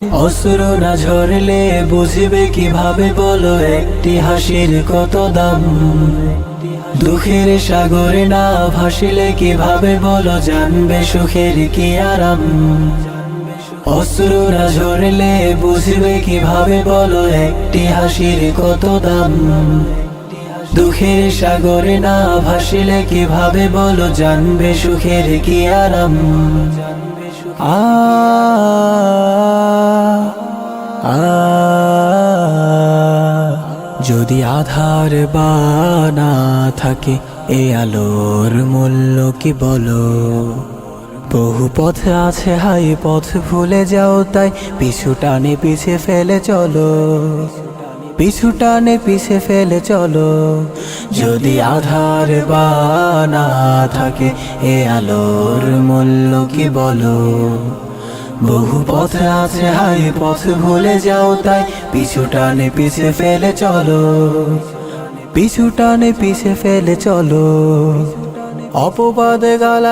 অশ্রু না ঝরলে বুঝবে কিভাবে বলো একটি হাসির কত দাম। দুঃখের সাগরে না ভাসিলে কিভাবে বলো জানবে সুখের কি আরাম। অশ্রু না ঝরলে বুঝবে কিভাবে বলো একটি হাসির কত দাম। দুঃখের সাগরে না ভাসিলে কিভাবে বলো জানবে সুখের কি আরাম। যদি আধার বা না থাকে এ আলোর মূল্য কি বলো। বহু পথ আছে হাই পথ ভুলে যাও তাই পিছু টানে পিছে ফেলে চলো। পিছু টানে পিছে ফেলে চলো। যদি আধার বা না থাকে এ আলোর মূল্য কি বলো। বহু পথ আছে হাই পথ ভুলে যাও তাই পিছু টানে পিছে ফেলে চলো। পিছু টানে পিছে ফেলে চলো। অপবাদ গালা